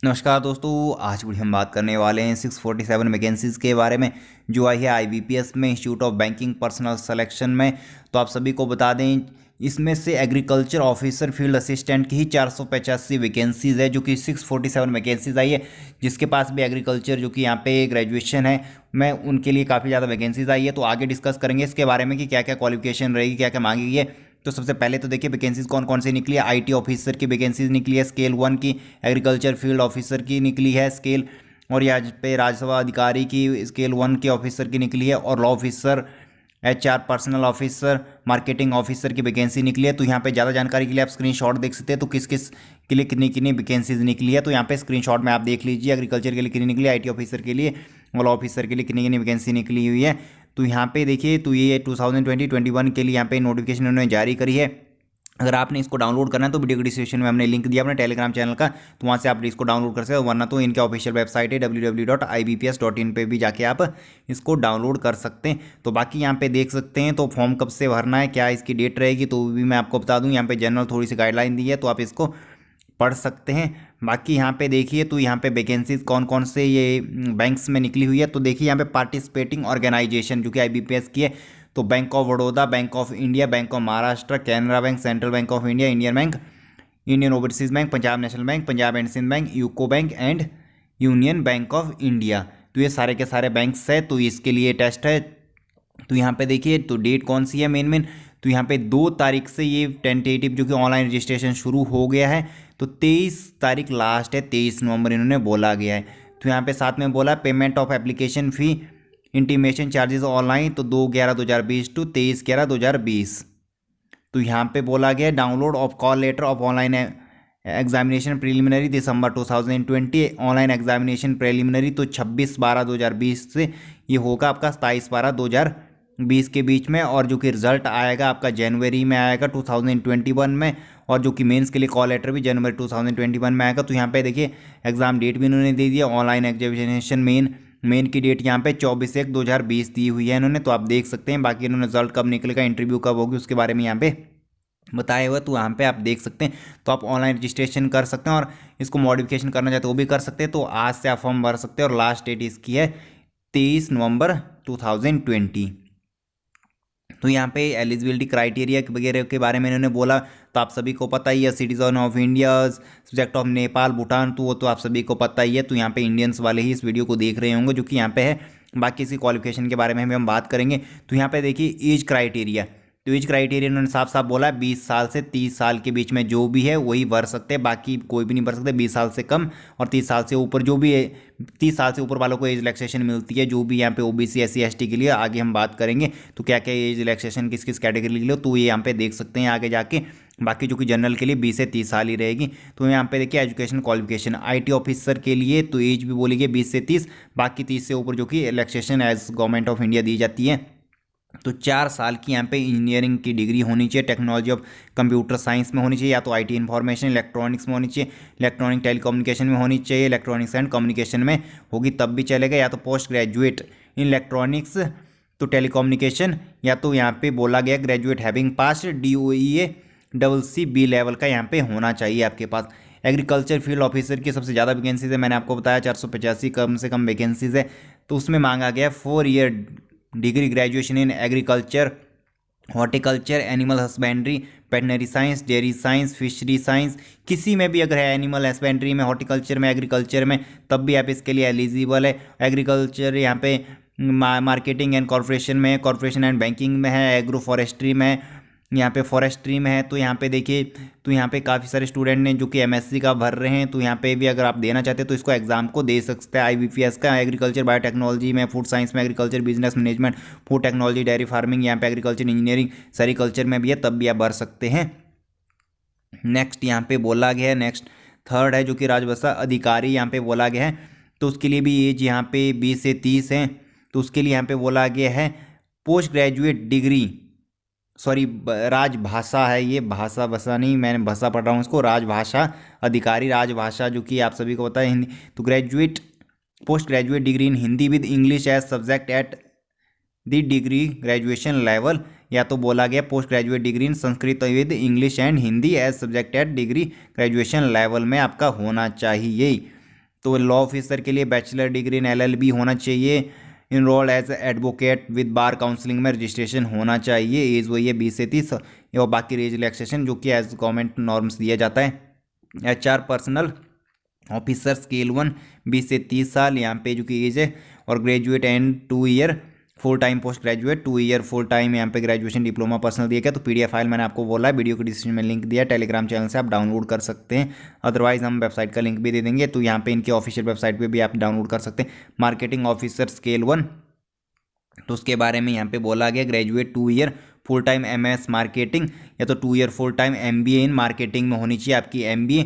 नमस्कार दोस्तों। आज वीडियो हम बात करने वाले हैं 647 वैकेंसीज़ के बारे में जो आई है आईबीपीएस में, institute of banking personal selection में। तो आप सभी को बता दें, इसमें से एग्रीकल्चर ऑफिसर फील्ड असिस्टेंट की ही 485 वैकेंसीज़ है, जो कि 647 वैकेंसीज़ आई है। जिसके पास भी एग्रीकल्चर जो कि यहाँ पे ग्रेजुएशन है, मैं उनके लिए काफ़ी ज़्यादा वैकेंसीज़ आई है। तो आगे डिस्कस करेंगे इसके बारे में कि क्या क्या क्वालिफिकेशन रहेगी, क्या क्या मांगी है। तो सबसे पहले तो देखिए वैकेंसीज कौन कौन सी निकली है। आईटी ऑफिसर की वैकेंसीज निकली है स्केल 1 की, एग्रीकल्चर फील्ड ऑफिसर की निकली है स्केल, और यहाँ पे राजस्व अधिकारी की स्केल 1 के ऑफिसर की निकली है, और law officer, HR personal officer, marketing officer की वैकेंसी निकली है। तो यहाँ पे ज़्यादा जानकारी के लिए आप स्क्रीनशॉट देख सकते हैं। तो किस किस के लिए कितनी कितनी वैकेंसीज निकली है, तो यहाँ पे स्क्रीनशॉट में आप देख लीजिए। एग्रीकल्चर के लिए कितनी निकली, आईटी ऑफिसर के लिए और लॉ ऑफिसर के लिए कितनी कितनी वैकेंसी निकली हुई है। तो यहाँ पे देखिए, तो ये 2020-21 के लिए यहाँ पे नोटिफिकेशन उन्होंने जारी करी है। अगर आपने इसको डाउनलोड करना है तो वीडियो के डिस्क्रिप्शन में हमने लिंक दिया अपने टेलीग्राम चैनल का, तो वहाँ से आप इसको डाउनलोड कर सकते हो। वरना तो इनके ऑफिशियल वेबसाइट है www.ibps.in पे भी जाके आप इसको डाउनलोड कर सकते हैं। तो बाकी यहाँ पे देख सकते हैं, तो फॉर्म कब से भरना है, क्या इसकी डेट रहेगी, तो भी मैं आपको बता दूँ। यहाँ पे जनरल थोड़ी सी गाइडलाइन दी है, तो आप इसको पढ़ सकते हैं। बाकी यहाँ पे देखिए, तो यहाँ पे वैकेंसीज कौन कौन से ये बैंक्स में निकली हुई है। तो देखिए यहाँ पे पार्टिसिपेटिंग ऑर्गेनाइजेशन जो कि आईबीपीएस की है, तो bank of Baroda, bank of India, bank of Maharashtra, Canara bank, central bank of India, Indian bank, Indian overseas bank, Punjab national bank, Punjab and Sindh bank, UCO bank and union bank of India. तो ये सारे के सारे बैंक्स है। तो इसके लिए टेस्ट है। तो यहाँ पे देखिए, तो डेट कौन सी है मेन। तो यहाँ पे 2 तारीख से ये टेंटेटिव जो कि ऑनलाइन रजिस्ट्रेशन शुरू हो गया है। तो 23 तारीख लास्ट है, 23 नवंबर इन्होंने बोला गया है। तो यहाँ पे साथ में बोला payment of application fee intimation charges online, तो 2/11/2020 टू 23/11/2020। तो यहाँ पे बोला गया download of call letter of online examination preliminary दिसंबर 2020, ऑनलाइन एग्जामिनेशन प्रिलिमिनरी तो 26/12/2020 से ये होगा आपका 27/12/2020 के बीच में, और जो कि रिजल्ट आएगा आपका जनवरी में आएगा 2021 में, और जो कि मेंस के लिए कॉल लेटर भी जनवरी 2021 में आएगा। तो यहाँ पे देखिए एग्जाम डेट भी इन्होंने दे दिया। ऑनलाइन एग्जामिनेशन मेन की डेट यहाँ पे 24/1/2020 दी हुई है इन्होंने, तो आप देख सकते हैं। बाकी इन्होंने रिजल्ट कब निकलेगा, इंटरव्यू कब होगी, उसके बारे में यहाँ पे बताए हुए, तो यहाँ पे आप देख सकते हैं। तो आप ऑनलाइन रजिस्ट्रेशन कर सकते हैं, और इसको मॉडिफिकेशन करना चाहते हो वो भी कर सकते हैं। तो आज से आप फॉर्म भर सकते हैं, और लास्ट डेट इसकी है 23 नवंबर 2020। तो यहाँ पे एलिजिबिलिटी क्राइटेरिया वगैरह के बारे में इन्होंने बोला, तो आप सभी को पता ही है। Citizen of India, subject of Nepal, Bhutan, तो वो तो आप सभी को पता ही है। तो यहाँ पे इंडियंस वाले ही इस वीडियो को देख रहे होंगे जो कि यहाँ पे है। बाकी इसकी क्वालिफिकेशन के बारे में भी हम बात करेंगे। तो यहाँ पे देखिए एज क्राइटेरिया, तो एज क्राइटेरिया उन्होंने साफ साफ बोला है 20 साल से 30 साल के बीच में जो भी है वही भर सकते हैं, बाकी कोई भी नहीं भर सकते। 20 साल से कम और 30 साल से ऊपर जो भी है, 30 साल से ऊपर वालों को एज रिलैक्सेशन मिलती है। जो भी यहाँ पे ओबीसी, एससी, एसटी के लिए आगे हम बात करेंगे, तो क्या क्या एज रिलैक्सेशन किस किस कैटेगरी के लिए, तो ये यहाँ पे देख सकते हैं आगे जाके। बाकी जो कि जनरल के लिए 20 से 30 साल ही रहेगी। तो यहाँ पे देखिए एजुकेशन क्वालिफिकेशन, आईटी ऑफिसर के लिए तो एज भी बोली गई 20 से 30, बाकी 30 से ऊपर जो कि relaxation as government of India दी जाती है। तो 4 साल की यहाँ पे इंजीनियरिंग की डिग्री होनी चाहिए, टेक्नोलॉजी ऑफ कंप्यूटर साइंस में होनी चाहिए, या तो आईटी इंफॉर्मेशन इलेक्ट्रॉनिक्स में होनी चाहिए, इलेक्ट्रॉनिक टेलीकम्युनिकेशन में होनी चाहिए, इलेक्ट्रॉनिक्स एंड कम्युनिकेशन में होगी तब भी चलेगा, या तो पोस्ट ग्रेजुएट इन इलेक्ट्रॉनिक्स तो टेलीकम्युनिकेशन, या तो यहाँ पे बोला गया ग्रेजुएट हैविंग पास DOEA CC लेवल का यहाँ पे होना चाहिए आपके पास। एग्रीकल्चर फील्ड ऑफिसर की सबसे ज़्यादा वैकेंसीज है, मैंने आपको बताया 485 कम से कम वैकेंसीज है। तो उसमें मांगा गया 4 year degree graduation in agriculture, horticulture, animal husbandry, veterinary science, dairy science, fishery science, किसी में भी अगर है, एनिमल हस्बेंड्री में, हॉर्टिकल्चर में, एग्रीकल्चर में, तब भी आप इसके लिए एलिजिबल है। एग्रीकल्चर यहाँ पे मार्केटिंग एंड कॉर्पोरेशन में, कॉर्पोरेशन एंड बैंकिंग में है, एग्रो फॉरेस्ट्री में, यहाँ पे फॉरेस्ट्री में है। तो यहाँ पे देखिए, तो यहाँ पे काफ़ी सारे स्टूडेंट ने जो कि एमएससी का भर रहे हैं, तो यहाँ पे भी अगर आप देना चाहते हैं तो इसको एग्जाम को दे सकते हैं। आईबीपीएस का एग्रीकल्चर बायोटेक्नोलॉजी में, फूड साइंस में, agriculture business management, food technology, dairy farming, यहाँ पे एग्रीकल्चर इंजीनियरिंग, सेरिकल्चर में भी है, तब भी आप भर सकते हैं। नेक्स्ट यहाँ पे बोला गया है, नेक्स्ट थर्ड है जो कि राजभाषा अधिकारी यहाँ पे बोला गया है। तो उसके लिए भी एज यहाँ पे 20 से 30 है। तो उसके लिए यहाँ पे बोला गया है पोस्ट ग्रेजुएट डिग्री, सॉरी राजभाषा है ये, भाषा नहीं, मैंने भाषा पढ़ रहा हूँ इसको, राजभाषा अधिकारी, राजभाषा जो कि आप सभी को पता है हिंदी। तो graduate post graduate degree in Hindi with English as subject at the degree graduation level, या तो बोला गया post graduate degree in Sanskrit with English and Hindi as subject at degree graduation level में आपका होना चाहिए। तो लॉ ऑफिसर के लिए बैचलर डिग्री इन LLB होना चाहिए। Enrolled as advocate with bar counselling में रजिस्ट्रेशन होना चाहिए। एज वही है 20 से 30 और बाकी एज रिलैक्सेशन जो कि एज गवर्नमेंट नॉर्म्स दिया जाता है। HR पर्सनल ऑफिसर स्केल 1 20 से 30 साल यहाँ पे जो कि एज है। और graduate and 2 year full time post graduate 2 year full time यहाँ पे ग्रेजुएशन डिप्लोमा पर्सनल दिया गया। तो PDF फाइल मैंने आपको बोला है, वीडियो के डिस्क्रिप्शन में लिंक दिया है, टेलीग्राम चैनल से आप डाउनलोड कर सकते हैं। अदरवाइज हम वेबसाइट का लिंक भी दे देंगे, तो यहाँ पे इनके ऑफिशियल वेबसाइट पे भी आप डाउनलोड कर सकते हैं। मार्केटिंग ऑफिसर स्केल 1, तो उसके बारे में यहाँ पे बोला गया graduate 2 year full time MS marketing या तो 2 year full time MBA in marketing में होनी चाहिए। आपकी MBA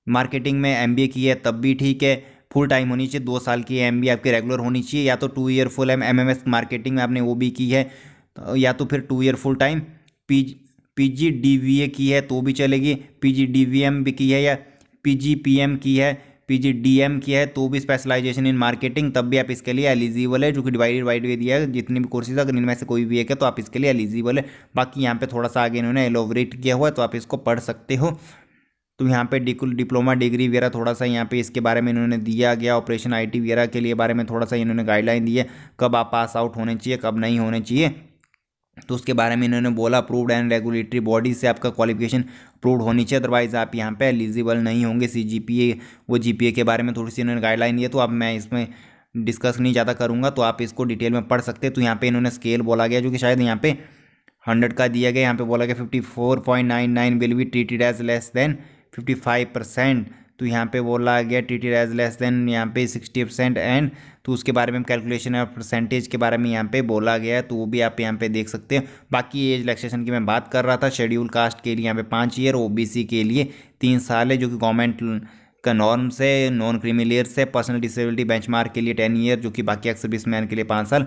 मार्केटिंग में MBA की है तब भी ठीक है, फुल टाइम होनी चाहिए, 2 साल की MBA आपकी रेगुलर होनी चाहिए। या तो 2 ईयर फुल MMS मार्केटिंग में आपने वो भी की है, या तो फिर 2 ईयर फुल टाइम PGDVA की है तो भी चलेगी, PGDVM भी की है या PGPM की है, PGDM की है तो भी स्पेशलाइजेशन इन मार्केटिंग, तब भी आप इसके लिए एलिजिबल है, जो कि डिवाइडेड बाई वे दिया है जितने भी कोर्सेज अगर इनमें से कोई भी एक है तो आप इसके लिए एलिजिबल है। बाकी यहाँ पे थोड़ा सा आगे इन्होंने एलोबरेट किया हुआ है तो आप इसको पढ़ सकते हो। तो यहाँ पे डिप्लोमा डिग्री वगैरह थोड़ा सा यहाँ पे इसके बारे में इन्होंने दिया गया। ऑपरेशन IT वगैरह के लिए बारे में थोड़ा सा इन्होंने गाइडलाइन दी है, कब आप पास आउट होने चाहिए कब नहीं होने चाहिए, तो उसके बारे में इन्होंने बोला अप्रूव्ड एंड रेगुलेटरी बॉडी से आपका क्वालिफिकेशन अप्रूव्ड होनी चाहिए, अदरवाइज आप यहाँ पे एलिजिबल नहीं होंगे। CGPA वो GPA के बारे में थोड़ी सी इन्होंने गाइडलाइन दी है, तो अब मैं इसमें डिस्कस नहीं ज़्यादा करूँगा, तो आप इसको डिटेल में पढ़ सकते हैं। तो यहाँ पे इन्होंने स्केल बोला गया जो कि शायद यहाँ पे 100 का दिया गया, यहाँ पे बोला गया 54.99 will be treated as less than 55%, तो यहाँ पे बोला गया ट्रीटेड एज लेस देन यहाँ पे 60% एंड, तो उसके बारे में कैलकुलेशन और परसेंटेज के बारे में यहाँ पे बोला गया है, तो वो भी आप यहाँ पे देख सकते हैं। बाकी एज रिलैक्सेशन की मैं बात कर रहा था, शेड्यूल कास्ट के लिए यहाँ पे 5 ईयर, OBC के लिए 3 साल है जो कि गवर्नमेंट का नॉर्म से, नॉन क्रीमिलियर से। पर्सनल डिसेबिलिटी बेंचमार्क के लिए 10 ईयर जो कि बाकी एक्स सर्विसमैन के लिए 5 साल।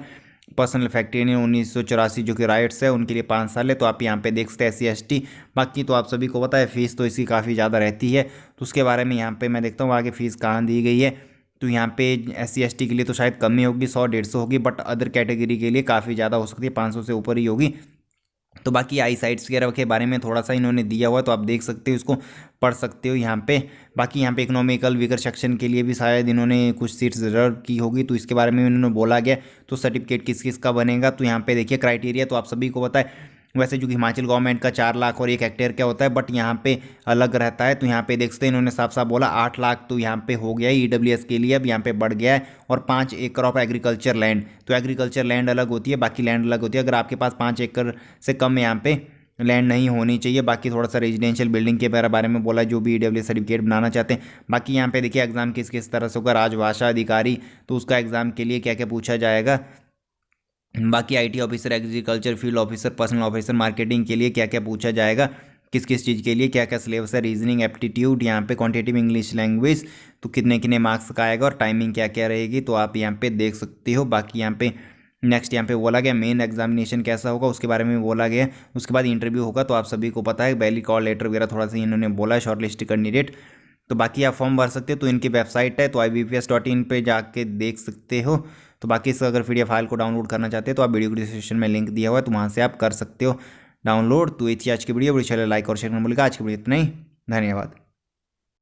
पर्सनल फैक्ट्री 1984 जो कि राइट्स है उनके लिए 5 साल है, तो आप यहाँ पे देख सकते हैं SC ST। बाकी तो आप सभी को पता है फीस तो इसकी काफ़ी ज़्यादा रहती है, तो उसके बारे में यहाँ पे मैं देखता हूँ आगे फीस कहाँ दी गई है। तो यहाँ पे SC ST के लिए तो शायद कम ही होगी, 100-150 होगी, बट अदर कैटेगरी के लिए काफ़ी ज़्यादा हो सकती है, 500 से ऊपर ही होगी। तो बाकी आई साइट्स वगैरह के बारे में थोड़ा सा इन्होंने दिया हुआ है, तो आप देख सकते हो, इसको पढ़ सकते हो यहाँ पे। बाकी यहाँ पे इकोनॉमिकल वीकर सेक्शन के लिए भी शायद इन्होंने कुछ सीट्स रिजर्व की होगी, तो इसके बारे में इन्होंने बोला गया। तो सर्टिफिकेट किस किस का बनेगा, तो यहाँ पे देखिए क्राइटेरिया तो आप सभी को पता है, वैसे जो कि हिमाचल गवर्नमेंट का 4 लाख और 1 हेक्टेयर क्या होता है, बट यहाँ पे अलग रहता है। तो यहाँ पे देख सकते हैं इन्होंने साफ साफ बोला 8 लाख तो यहाँ पे हो गया है EWS के लिए, अब यहाँ पे बढ़ गया है। और 5 एकड़ ऑफ एग्रीकल्चर लैंड, तो एग्रीकल्चर लैंड अलग होती है, बाकी लैंड अलग होती है। अगर आपके पास 5 एकड़ से कम यहाँ पे लैंड नहीं होनी चाहिए। बाकी थोड़ा सा रेजिडेंशियल बिल्डिंग के बारे में बोला जो भी EWS सर्टिफिकेट बनाना चाहते हैं। बाकी यहाँ पे देखिए एग्जाम किस किस तरह से होगा, राजभाषा अधिकारी, तो उसका एग्जाम के लिए क्या क्या पूछा जाएगा। बाकी IT officer, agriculture field officer, personal officer marketing के लिए क्या क्या पूछा जाएगा, किस किस चीज़ के लिए क्या क्या सिलेबस है, रीजनिंग एप्टीट्यूड, यहाँ पे क्वांटिटेटिव इंग्लिश लैंग्वेज, तो कितने कितने मार्क्स का आएगा और टाइमिंग क्या क्या रहेगी, तो आप यहाँ पे देख सकते हो। बाकी यहाँ पे नेक्स्ट यहाँ पे बोला गया मेन एग्जामिनेशन कैसा होगा उसके बारे में बोला गया। उसके बाद इंटरव्यू होगा, तो आप सभी को पता है वैली कॉल लेटर वगैरह थोड़ा सा इन्होंने बोला है, शॉर्ट लिस्ट कैंडिडेट। तो बाकी आप फॉर्म भर सकते हो, तो इनकी वेबसाइट है तो IBPS.in पे जाके देख सकते हो। तो बाकी इसका अगर PDF फाइल को डाउनलोड करना चाहते हो तो आप वीडियो के डिस्क्रिप्शन में लिंक दिया हुआ है, तो वहाँ से आप कर सकते हो डाउनलोड। तो ये थी आज की वीडियो चले लाइक और शेयर करना भूलिएगा। आज की वीडियो इतना ही, धन्यवाद।